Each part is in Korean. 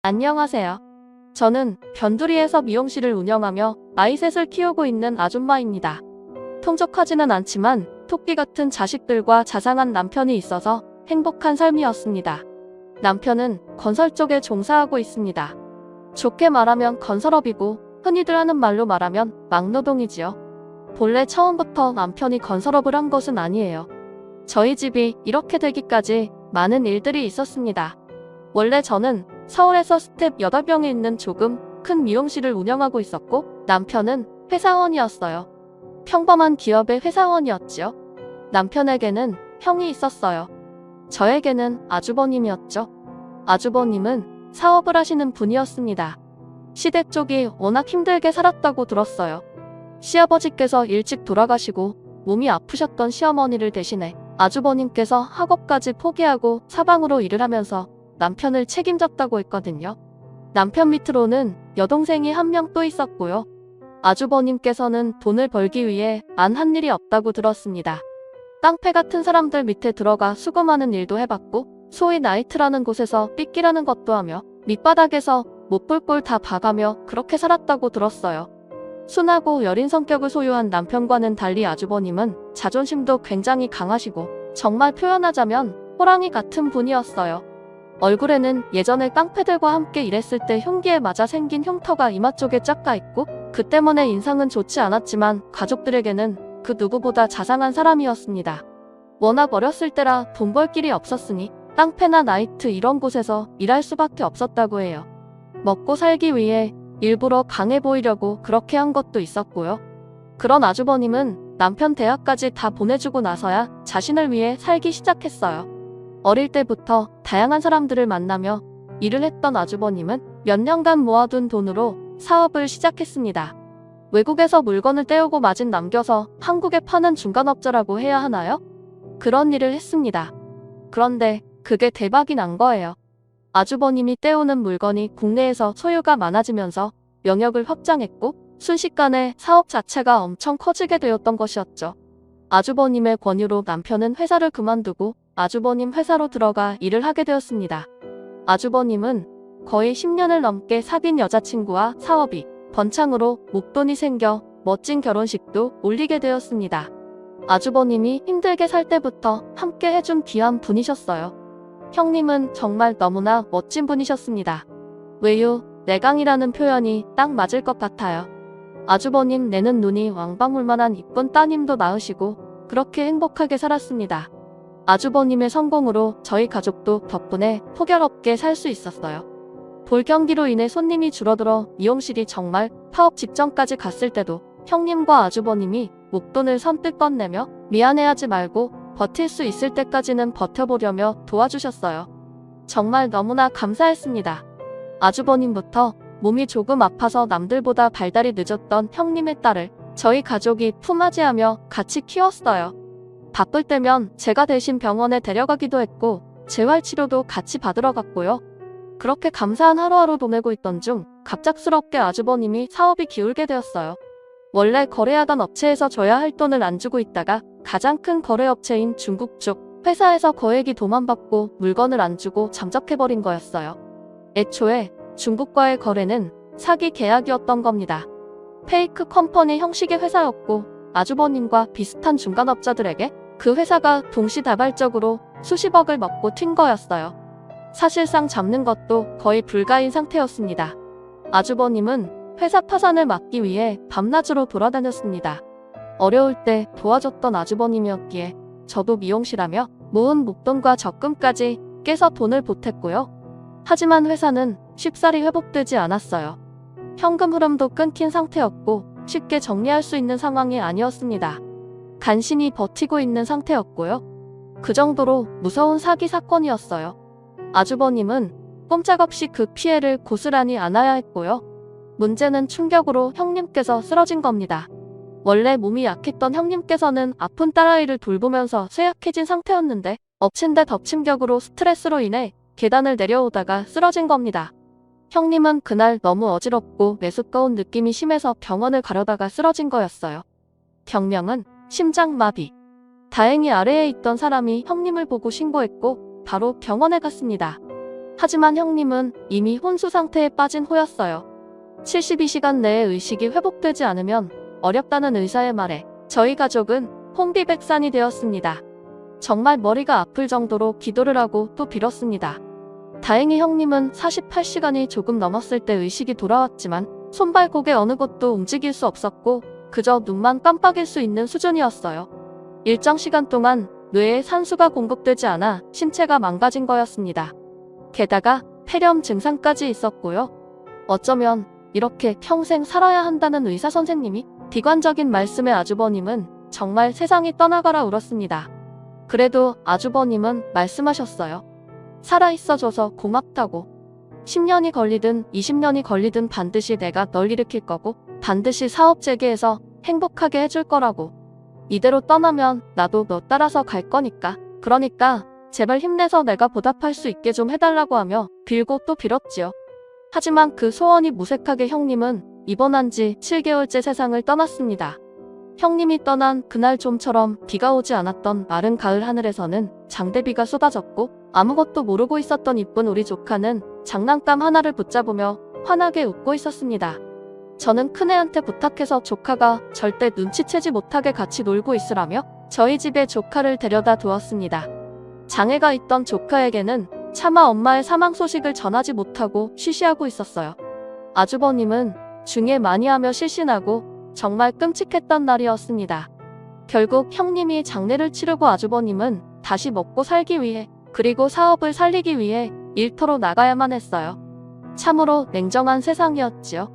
안녕하세요. 저는 변두리에서 미용실을 운영하며 아이 셋을 키우고 있는 아줌마입니다. 풍족하지는 않지만 토끼 같은 자식들과 자상한 남편이 있어서 행복한 삶이었습니다. 남편은 건설 쪽에 종사하고 있습니다. 좋게 말하면 건설업이고 흔히들 하는 말로 말하면 막노동이지요. 본래 처음부터 남편이 건설업을 한 것은 아니에요. 저희 집이 이렇게 되기까지 많은 일들이 있었습니다. 원래 저는 서울에서 스텝 8명이 있는 조금 큰 미용실을 운영하고 있었고 남편은 회사원이었어요. 평범한 기업의 회사원이었지요. 남편에게는 형이 있었어요. 저에게는 아주버님이었죠. 아주버님은 사업을 하시는 분이었습니다. 시댁 쪽이 워낙 힘들게 살았다고 들었어요. 시아버지께서 일찍 돌아가시고 몸이 아프셨던 시어머니를 대신해 아주버님께서 학업까지 포기하고 사방으로 일을 하면서 남편을 책임졌다고 했거든요. 남편 밑으로는 여동생이 한 명 또 있었고요. 아주버님께서는 돈을 벌기 위해 안 한 일이 없다고 들었습니다. 깡패 같은 사람들 밑에 들어가 수금하는 일도 해봤고 소위 나이트라는 곳에서 삐끼라는 것도 하며 밑바닥에서 못 볼 꼴 다 봐가며 그렇게 살았다고 들었어요. 순하고 여린 성격을 소유한 남편과는 달리 아주버님은 자존심도 굉장히 강하시고 정말 표현하자면 호랑이 같은 분이었어요. 얼굴에는 예전에 깡패들과 함께 일했을 때 흉기에 맞아 생긴 흉터가 이마 쪽에 짝가 있고 그 때문에 인상은 좋지 않았지만 가족들에게는 그 누구보다 자상한 사람이었습니다. 워낙 어렸을 때라 돈 벌 길이 없었으니 깡패나 나이트 이런 곳에서 일할 수밖에 없었다고 해요. 먹고 살기 위해 일부러 강해 보이려고 그렇게 한 것도 있었고요. 그런 아주버님은 남편 대학까지 다 보내주고 나서야 자신을 위해 살기 시작했어요. 어릴 때부터 다양한 사람들을 만나며 일을 했던 아주버님은 몇 년간 모아둔 돈으로 사업을 시작했습니다. 외국에서 물건을 떼오고 마진 남겨서 한국에 파는 중간업자라고 해야 하나요? 그런 일을 했습니다. 그런데 그게 대박이 난 거예요. 아주버님이 떼오는 물건이 국내에서 소유가 많아지면서 영역을 확장했고 순식간에 사업 자체가 엄청 커지게 되었던 것이었죠. 아주버님의 권유로 남편은 회사를 그만두고 아주버님 회사로 들어가 일을 하게 되었습니다. 아주버님은 거의 10년을 넘게 사귄 여자친구와 사업이 번창으로 목돈이 생겨 멋진 결혼식도 올리게 되었습니다. 아주버님이 힘들게 살 때부터 함께 해준 귀한 분이셨어요. 형님은 정말 너무나 멋진 분이셨습니다. 외유, 내강이라는 표현이 딱 맞을 것 같아요. 아주버님 내는 눈이 왕방울만한 이쁜 따님도 낳으시고 그렇게 행복하게 살았습니다. 아주버님의 성공으로 저희 가족도 덕분에 폭염없게 살 수 있었어요. 볼경기로 인해 손님이 줄어들어 미용실이 정말 파업 직전까지 갔을 때도 형님과 아주버님이 목돈을 선뜻 꺼내며 미안해하지 말고 버틸 수 있을 때까지는 버텨보려며 도와주셨어요. 정말 너무나 감사했습니다. 아주버님부터 몸이 조금 아파서 남들보다 발달이 늦었던 형님의 딸을 저희 가족이 품앗이하며 같이 키웠어요. 바쁠 때면 제가 대신 병원에 데려가기도 했고 재활치료도 같이 받으러 갔고요. 그렇게 감사한 하루하루 보내고 있던 중 갑작스럽게 아주버님이 사업이 기울게 되었어요. 원래 거래하던 업체에서 줘야 할 돈을 안 주고 있다가 가장 큰 거래업체인 중국 쪽 회사에서 거액이 도만받고 물건을 안 주고 잠적해버린 거였어요. 애초에 중국과의 거래는 사기 계약이었던 겁니다. 페이크 컴퍼니 형식의 회사였고 아주버님과 비슷한 중간업자들에게 그 회사가 동시다발적으로 수십억을 먹고 튄 거였어요. 사실상 잡는 것도 거의 불가인 상태였습니다. 아주버님은 회사 파산을 막기 위해 밤낮으로 돌아다녔습니다. 어려울 때 도와줬던 아주버님이었기에 저도 미용실하며 모은 목돈과 적금까지 깨서 돈을 보탰고요. 하지만 회사는 쉽사리 회복되지 않았어요. 현금 흐름도 끊긴 상태였고 쉽게 정리할 수 있는 상황이 아니었습니다. 간신히 버티고 있는 상태였고요. 그 정도로 무서운 사기 사건이었어요. 아주버님은 꼼짝없이 그 피해를 고스란히 안아야 했고요. 문제는 충격으로 형님께서 쓰러진 겁니다. 원래 몸이 약했던 형님께서는 아픈 딸아이를 돌보면서 쇠약해진 상태였는데 엎친 데 덮침격으로 스트레스로 인해 계단을 내려오다가 쓰러진 겁니다. 형님은 그날 너무 어지럽고 메스꺼운 느낌이 심해서 병원을 가려다가 쓰러진 거였어요. 병명은 심장마비. 다행히 아래에 있던 사람이 형님을 보고 신고했고 바로 병원에 갔습니다. 하지만 형님은 이미 혼수 상태에 빠진 후였어요. 72시간 내에 의식이 회복되지 않으면 어렵다는 의사의 말에 저희 가족은 혼비백산이 되었습니다. 정말 머리가 아플 정도로 기도를 하고 또 빌었습니다. 다행히 형님은 48시간이 조금 넘었을 때 의식이 돌아왔지만 손발 고개 어느 곳도 움직일 수 없었고 그저 눈만 깜빡일 수 있는 수준이었어요. 일정 시간 동안 뇌에 산소가 공급되지 않아 신체가 망가진 거였습니다. 게다가 폐렴 증상까지 있었고요. 어쩌면 이렇게 평생 살아야 한다는 의사 선생님이 비관적인 말씀에 아주버님은 정말 세상이 떠나가라 울었습니다. 그래도 아주버님은 말씀하셨어요. 살아있어줘서 고맙다고. 10년이 걸리든 20년이 걸리든 반드시 내가 널 일으킬 거고 반드시 사업 재개해서 행복하게 해줄 거라고. 이대로 떠나면 나도 너 따라서 갈 거니까. 그러니까 제발 힘내서 내가 보답할 수 있게 좀 해달라고 하며 빌고 또 빌었지요. 하지만 그 소원이 무색하게 형님은 입원한 지 7개월째 세상을 떠났습니다. 형님이 떠난 그날 좀처럼 비가 오지 않았던 마른 가을 하늘에서는 장대비가 쏟아졌고 아무것도 모르고 있었던 이쁜 우리 조카는 장난감 하나를 붙잡으며 환하게 웃고 있었습니다. 저는 큰애한테 부탁해서 조카가 절대 눈치채지 못하게 같이 놀고 있으라며 저희 집에 조카를 데려다 두었습니다. 장애가 있던 조카에게는 차마 엄마의 사망 소식을 전하지 못하고 쉬쉬하고 있었어요. 아주버님은 중에 많이 하며 실신하고 정말 끔찍했던 날이었습니다. 결국 형님이 장례를 치르고 아주버님은 다시 먹고 살기 위해 그리고 사업을 살리기 위해 일터로 나가야만 했어요. 참으로 냉정한 세상이었지요.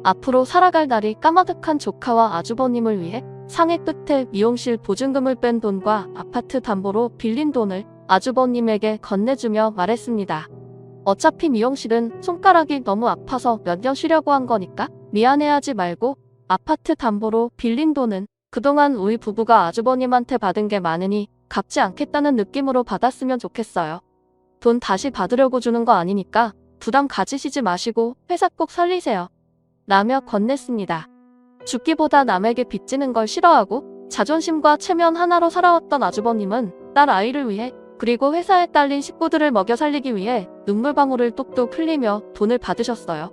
앞으로 살아갈 날이 까마득한 조카와 아주버님을 위해 상해 끝에 미용실 보증금을 뺀 돈과 아파트 담보로 빌린 돈을 아주버님에게 건네주며 말했습니다. 어차피 미용실은 손가락이 너무 아파서 몇 년 쉬려고 한 거니까 미안해하지 말고 아파트 담보로 빌린 돈은 그동안 우리 부부가 아주버님한테 받은 게 많으니 갚지 않겠다는 느낌으로 받았으면 좋겠어요. 돈 다시 받으려고 주는 거 아니니까 부담 가지시지 마시고 회사 꼭 살리세요. 라며 건넸습니다. 죽기보다 남에게 빚지는 걸 싫어하고 자존심과 체면 하나로 살아왔던 아주버님은 딸 아이를 위해 그리고 회사에 딸린 식구들을 먹여 살리기 위해 눈물방울을 뚝뚝 흘리며 돈을 받으셨어요.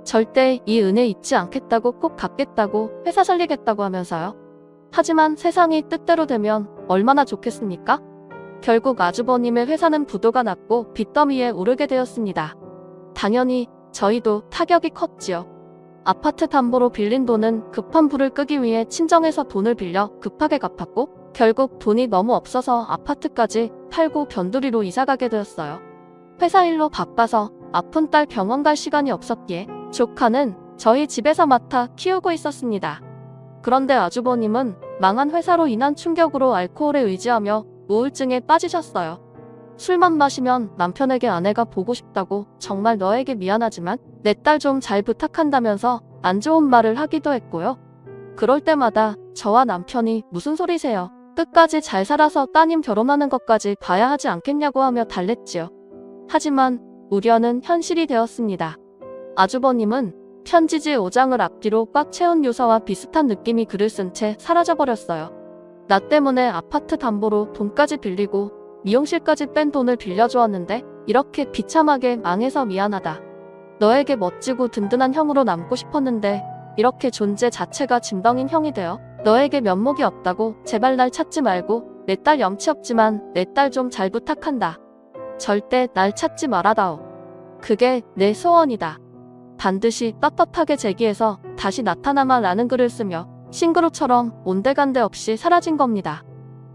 절대 이 은혜 잊지 않겠다고 꼭 갚겠다고 회사 살리겠다고 하면서요. 하지만 세상이 뜻대로 되면 얼마나 좋겠습니까? 결국 아주버님의 회사는 부도가 났고 빚더미에 오르게 되었습니다. 당연히 저희도 타격이 컸지요. 아파트 담보로 빌린 돈은 급한 불을 끄기 위해 친정에서 돈을 빌려 급하게 갚았고 결국 돈이 너무 없어서 아파트까지 팔고 변두리로 이사가게 되었어요. 회사 일로 바빠서 아픈 딸 병원 갈 시간이 없었기에 조카는 저희 집에서 맡아 키우고 있었습니다. 그런데 아주버님은 망한 회사로 인한 충격으로 알코올에 의지하며 우울증에 빠지셨어요. 술만 마시면 남편에게 아내가 보고 싶다고 정말 너에게 미안하지만 내 딸 좀 잘 부탁한다면서 안 좋은 말을 하기도 했고요. 그럴 때마다 저와 남편이 무슨 소리세요? 끝까지 잘 살아서 따님 결혼하는 것까지 봐야 하지 않겠냐고 하며 달랬지요. 하지만 우려는 현실이 되었습니다. 아주버님은 편지지 5장을 앞뒤로 꽉 채운 유서와 비슷한 느낌의 글을 쓴 채 사라져버렸어요. 나 때문에 아파트 담보로 돈까지 빌리고 미용실까지 뺀 돈을 빌려주었는데 이렇게 비참하게 망해서 미안하다. 너에게 멋지고 든든한 형으로 남고 싶었는데 이렇게 존재 자체가 짐덩인 형이 되어 너에게 면목이 없다고 제발 날 찾지 말고 내 딸 염치 없지만 내 딸 좀 잘 부탁한다. 절대 날 찾지 말아다오. 그게 내 소원이다. 반드시 떳떳하게 제기해서 다시 나타나마 라는 글을 쓰며 싱그룹처럼 온데간데 없이 사라진 겁니다.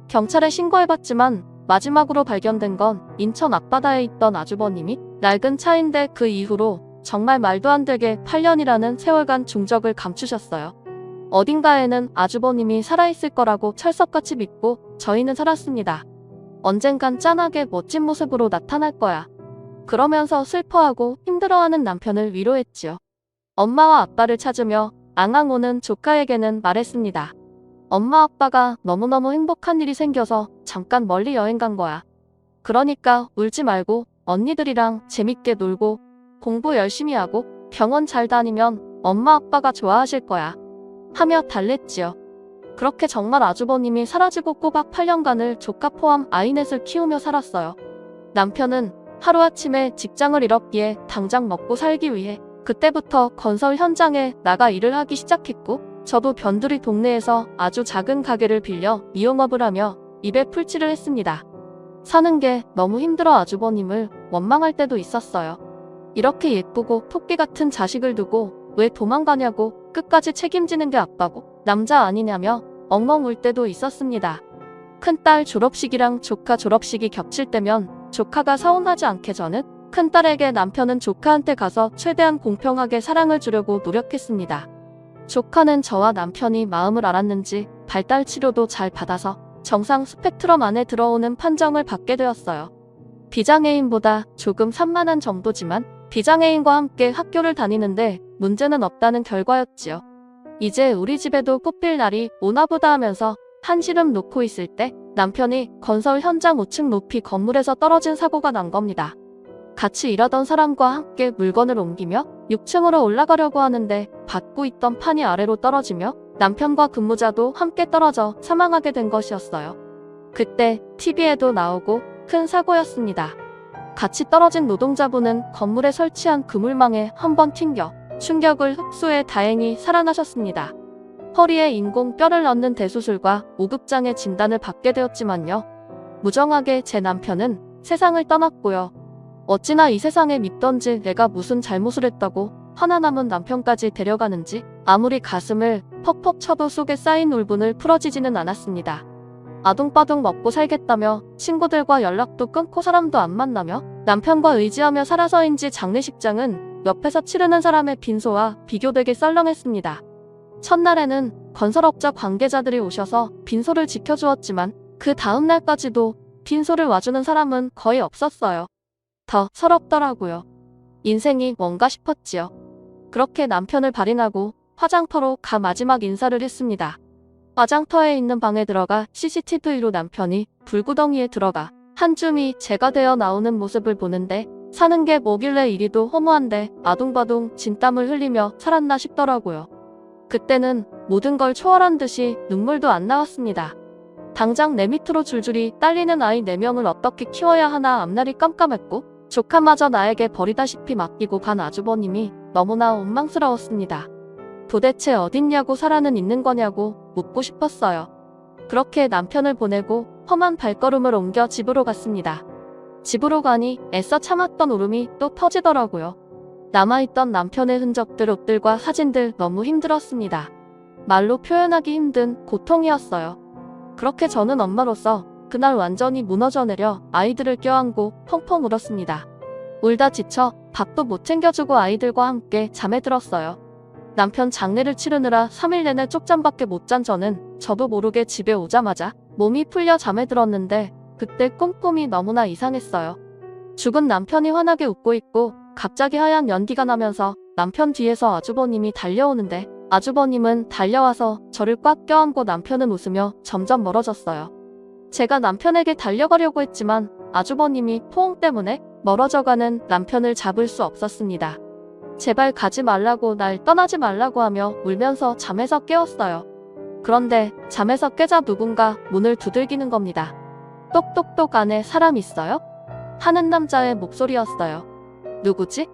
경찰에 신고해봤지만 마지막으로 발견된 건 인천 앞바다에 있던 아주버님이 낡은 차인데 그 이후로 정말 말도 안 되게 8년이라는 세월간 중적을 감추셨어요. 어딘가에는 아주버님이 살아있을 거라고 철석같이 믿고 저희는 살았습니다. 언젠간 짠하게 멋진 모습으로 나타날 거야. 그러면서 슬퍼하고 힘들어하는 남편을 위로했지요. 엄마와 아빠를 찾으며 앙앙 오는 조카에게는 말했습니다. 엄마 아빠가 너무너무 행복한 일이 생겨서 잠깐 멀리 여행 간 거야. 그러니까 울지 말고 언니들이랑 재밌게 놀고 공부 열심히 하고 병원 잘 다니면 엄마 아빠가 좋아하실 거야. 하며 달랬지요. 그렇게 정말 아주버님이 사라지고 꼬박 8년간을 조카 포함 아이넷을 키우며 살았어요. 남편은 하루아침에 직장을 잃었기에 당장 먹고 살기 위해 그때부터 건설 현장에 나가 일을 하기 시작했고, 저도 변두리 동네에서 아주 작은 가게를 빌려 미용업을 하며 입에 풀칠을 했습니다. 사는 게 너무 힘들어 아주버님을 원망할 때도 있었어요. 이렇게 예쁘고 토끼 같은 자식을 두고 왜 도망가냐고, 끝까지 책임지는 게 아빠고 남자 아니냐며 엉엉 울 때도 있었습니다. 큰딸 졸업식이랑 조카 졸업식이 겹칠 때면 조카가 서운하지 않게 저는 큰딸에게 남편은 조카한테 가서 최대한 공평하게 사랑을 주려고 노력했습니다. 조카는 저와 남편이 마음을 알았는지 발달 치료도 잘 받아서 정상 스펙트럼 안에 들어오는 판정을 받게 되었어요. 비장애인보다 조금 산만한 정도지만 비장애인과 함께 학교를 다니는데 문제는 없다는 결과였지요. 이제 우리 집에도 꽃필 날이 오나보다 하면서 한시름 놓고 있을 때 남편이 건설 현장 5층 높이 건물에서 떨어진 사고가 난 겁니다. 같이 일하던 사람과 함께 물건을 옮기며 6층으로 올라가려고 하는데 받고 있던 판이 아래로 떨어지며 남편과 근무자도 함께 떨어져 사망하게 된 것이었어요. 그때 TV에도 나오고 큰 사고였습니다. 같이 떨어진 노동자분은 건물에 설치한 그물망에 한번 튕겨 충격을 흡수해 다행히 살아나셨습니다. 허리에 인공뼈를 넣는 대수술과 오급장애 진단을 받게 되었지만요. 무정하게 제 남편은 세상을 떠났고요. 어찌나 이 세상에 밉던지 내가 무슨 잘못을 했다고 하나 남은 남편까지 데려가는지 아무리 가슴을 퍽퍽 쳐도 속에 쌓인 울분을 풀어지지는 않았습니다. 아둥바둥 먹고 살겠다며 친구들과 연락도 끊고 사람도 안 만나며 남편과 의지하며 살아서인지 장례식장은 옆에서 치르는 사람의 빈소와 비교되게 썰렁했습니다. 첫날에는 건설업자 관계자들이 오셔서 빈소를 지켜주었지만 그 다음 날까지도 빈소를 와주는 사람은 거의 없었어요. 더 서럽더라고요. 인생이 뭔가 싶었지요. 그렇게 남편을 발인하고 화장터로 가 마지막 인사를 했습니다. 화장터에 있는 방에 들어가 CCTV로 남편이 불구덩이에 들어가 한 줌이 제가 되어 나오는 모습을 보는데 사는 게 뭐길래 이리도 허무한데 아둥바둥 진땀을 흘리며 살았나 싶더라고요. 그때는 모든 걸 초월한 듯이 눈물도 안 나왔습니다. 당장 내 밑으로 줄줄이 딸리는 아이 4명을 어떻게 키워야 하나 앞날이 깜깜했고 조카마저 나에게 버리다시피 맡기고 간 아주버님이 너무나 원망스러웠습니다. 도대체 어딨냐고 살아는 있는 거냐고 묻고 싶었어요. 그렇게 남편을 보내고 험한 발걸음을 옮겨 집으로 갔습니다. 집으로 가니 애써 참았던 울음이 또 터지더라고요. 남아있던 남편의 흔적들, 옷들과 사진들 너무 힘들었습니다. 말로 표현하기 힘든 고통이었어요. 그렇게 저는 엄마로서 그날 완전히 무너져 내려 아이들을 껴안고 펑펑 울었습니다. 울다 지쳐 밥도 못 챙겨주고 아이들과 함께 잠에 들었어요. 남편 장례를 치르느라 3일 내내 쪽잠밖에 못 잔 저는 저도 모르게 집에 오자마자 몸이 풀려 잠에 들었는데 그때 꿈꿈이 너무나 이상했어요. 죽은 남편이 환하게 웃고 있고 갑자기 하얀 연기가 나면서 남편 뒤에서 아주버님이 달려오는데 아주버님은 달려와서 저를 꽉 껴안고 남편은 웃으며 점점 멀어졌어요. 제가 남편에게 달려가려고 했지만 아주버님이 포옹 때문에 멀어져가는 남편을 잡을 수 없었습니다. 제발 가지 말라고, 날 떠나지 말라고 하며 울면서 잠에서 깨웠어요. 그런데 잠에서 깨자 누군가 문을 두들기는 겁니다. 똑똑똑 안에 사람 있어요? 하는 남자의 목소리였어요. 누구지?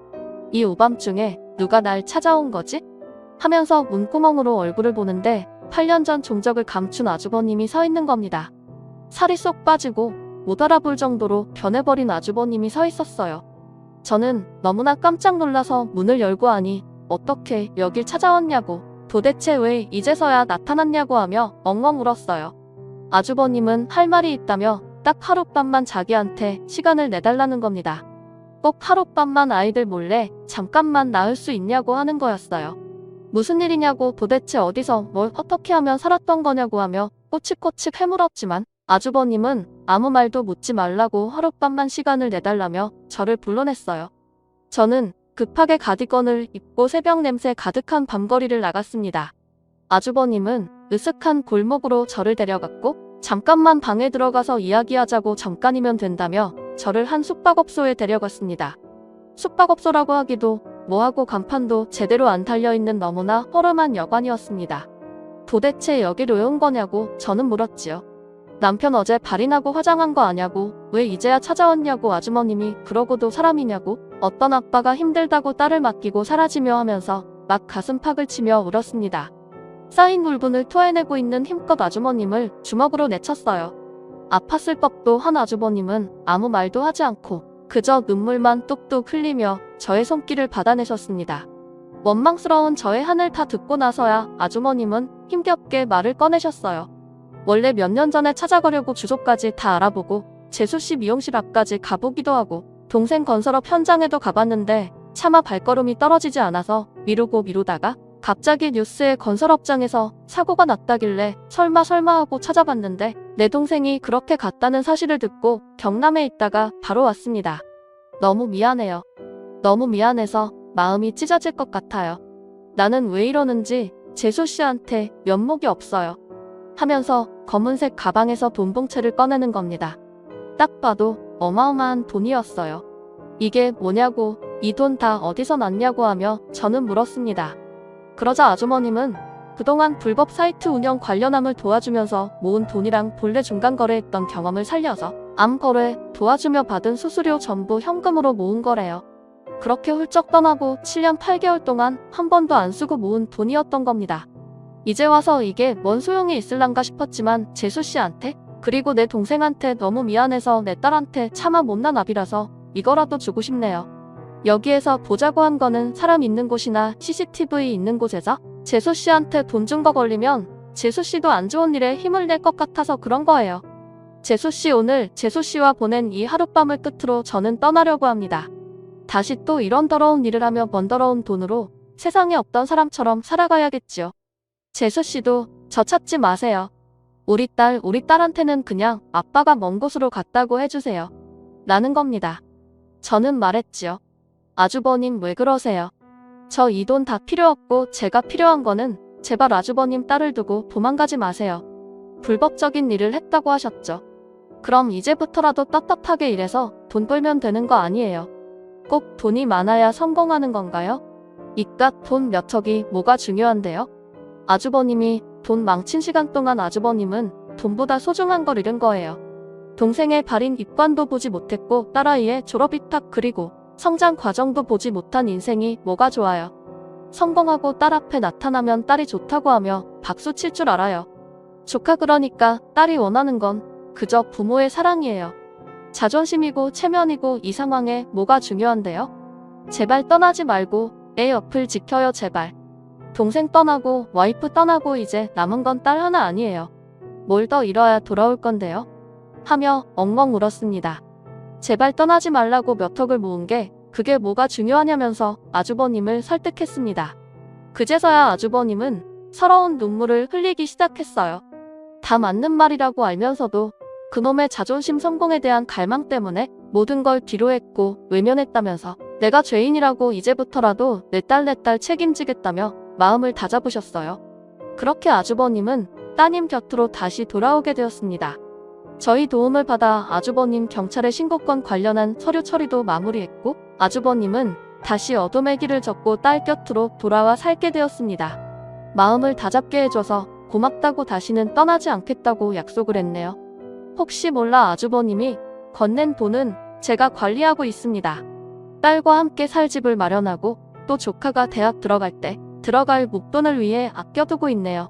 이 오밤중에 누가 날 찾아온 거지? 하면서 문구멍으로 얼굴을 보는데 8년 전 종적을 감춘 아주버님이 서 있는 겁니다. 살이 쏙 빠지고 못 알아볼 정도로 변해버린 아주버님이 서 있었어요. 저는 너무나 깜짝 놀라서 문을 열고 하니 어떻게 여길 찾아왔냐고, 도대체 왜 이제서야 나타났냐고 하며 엉엉 울었어요. 아주버님은 할 말이 있다며 딱 하룻밤만 자기한테 시간을 내달라는 겁니다. 꼭 하룻밤만 아이들 몰래 잠깐만 나을 수 있냐고 하는 거였어요. 무슨 일이냐고, 도대체 어디서 뭘 어떻게 하면 살았던 거냐고 하며 꼬치꼬치 해물었지만 아주버님은 아무 말도 묻지 말라고 하룻밤만 시간을 내달라며 저를 불러냈어요. 저는 급하게 가디건을 입고 새벽 냄새 가득한 밤거리를 나갔습니다. 아주버님은 으슥한 골목으로 저를 데려갔고 잠깐만 방에 들어가서 이야기하자고 잠깐이면 된다며 저를 한 숙박업소에 데려갔습니다. 숙박업소라고 하기도 뭐하고 간판도 제대로 안 달려있는 너무나 허름한 여관이었습니다. 도대체 여길 왜 온 거냐고 저는 물었지요. 남편 어제 발인하고 화장한 거 아냐고, 왜 이제야 찾아왔냐고 아주머님이 그러고도 사람이냐고, 어떤 아빠가 힘들다고 딸을 맡기고 사라지며 하면서 막 가슴팍을 치며 울었습니다. 쌓인 물분을 토해내고 있는 힘껏 아주머님을 주먹으로 내쳤어요. 아팠을 법도 한 아주버님은 아무 말도 하지 않고 그저 눈물만 뚝뚝 흘리며 저의 손길을 받아내셨습니다. 원망스러운 저의 한을 다 듣고 나서야 아주머님은 힘겹게 말을 꺼내셨어요. 원래 몇 년 전에 찾아가려고 주소까지 다 알아보고 재수씨 미용실 앞까지 가보기도 하고 동생 건설업 현장에도 가봤는데 차마 발걸음이 떨어지지 않아서 미루고 미루다가 갑자기 뉴스에 건설업장에서 사고가 났다길래 설마 하고 찾아봤는데 내 동생이 그렇게 갔다는 사실을 듣고 경남에 있다가 바로 왔습니다. 너무 미안해요. 너무 미안해서 마음이 찢어질 것 같아요. 나는 왜 이러는지 재수씨한테 면목이 없어요. 하면서 검은색 가방에서 돈 봉투를 꺼내는 겁니다. 딱 봐도 어마어마한 돈이었어요. 이게 뭐냐고, 이 돈 다 어디서 났냐고 하며 저는 물었습니다. 그러자 아주머님은 그동안 불법 사이트 운영 관련함을 도와주면서 모은 돈이랑 본래 중간 거래했던 경험을 살려서 암 거래 도와주며 받은 수수료 전부 현금으로 모은 거래요. 그렇게 훌쩍 떠나고 7년 8개월 동안 한 번도 안 쓰고 모은 돈이었던 겁니다. 이제 와서 이게 뭔 소용이 있을란가 싶었지만 재수씨한테 그리고 내 동생한테 너무 미안해서 내 딸한테 차마 못난 아비라서 이거라도 주고 싶네요. 여기에서 보자고 한 거는 사람 있는 곳이나 CCTV 있는 곳에서 재수씨한테 돈 준 거 걸리면 재수씨도 안 좋은 일에 힘을 낼 것 같아서 그런 거예요. 재수씨, 오늘 재수씨와 보낸 이 하룻밤을 끝으로 저는 떠나려고 합니다. 다시 또 이런 더러운 일을 하며 번 더러운 돈으로 세상에 없던 사람처럼 살아가야겠지요. 재수씨도 저 찾지 마세요. 우리 딸한테는 그냥 아빠가 먼 곳으로 갔다고 해주세요. 라는 겁니다. 저는 말했지요. 아주버님 왜 그러세요? 저 이 돈 다 필요 없고 제가 필요한 거는 제발 아주버님 딸을 두고 도망가지 마세요. 불법적인 일을 했다고 하셨죠. 그럼 이제부터라도 떳떳하게 일해서 돈 벌면 되는 거 아니에요. 꼭 돈이 많아야 성공하는 건가요? 이깟 돈 몇 척이 뭐가 중요한데요? 아주버님이 돈 망친 시간 동안 아주버님은 돈보다 소중한 걸 잃은 거예요. 동생의 발인 입관도 보지 못했고 딸아이의 졸업 위탁 그리고 성장 과정도 보지 못한 인생이 뭐가 좋아요. 성공하고 딸 앞에 나타나면 딸이 좋다고 하며 박수 칠 줄 알아요. 조카 그러니까 딸이 원하는 건 그저 부모의 사랑이에요. 자존심이고 체면이고 이 상황에 뭐가 중요한데요? 제발 떠나지 말고 애 옆을 지켜요 제발. 동생 떠나고 와이프 떠나고 이제 남은 건 딸 하나 아니에요. 뭘 더 잃어야 돌아올 건데요? 하며 엉엉 울었습니다. 제발 떠나지 말라고 몇 억을 모은 게 그게 뭐가 중요하냐면서 아주버님을 설득했습니다. 그제서야 아주버님은 서러운 눈물을 흘리기 시작했어요. 다 맞는 말이라고 알면서도 그놈의 자존심 성공에 대한 갈망 때문에 모든 걸 뒤로 했고 외면했다면서 내가 죄인이라고 이제부터라도 내 딸 책임지겠다며 마음을 다잡으셨어요. 그렇게 아주버님은 따님 곁으로 다시 돌아오게 되었습니다. 저희 도움을 받아 아주버님 경찰에 신고건 관련한 서류 처리도 마무리했고 아주버님은 다시 어둠의 길을 젓고 딸 곁으로 돌아와 살게 되었습니다. 마음을 다잡게 해줘서 고맙다고 다시는 떠나지 않겠다고 약속을 했네요. 혹시 몰라 아주버님이 건넨 돈은 제가 관리하고 있습니다. 딸과 함께 살 집을 마련하고 또 조카가 대학 들어갈 때 들어갈 목돈을 위해 아껴두고 있네요.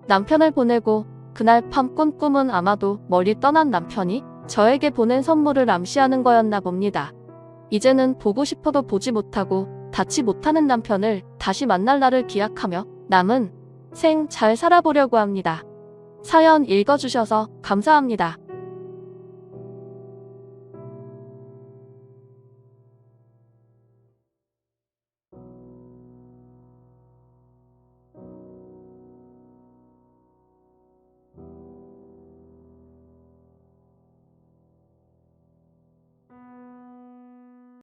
남편을 보내고 그날 밤 꾼 꿈은 아마도 멀리 떠난 남편이 저에게 보낸 선물을 암시하는 거였나 봅니다. 이제는 보고 싶어도 보지 못하고 닿지 못하는 남편을 다시 만날 날을 기약하며 남은 생 잘 살아보려고 합니다. 사연 읽어주셔서 감사합니다.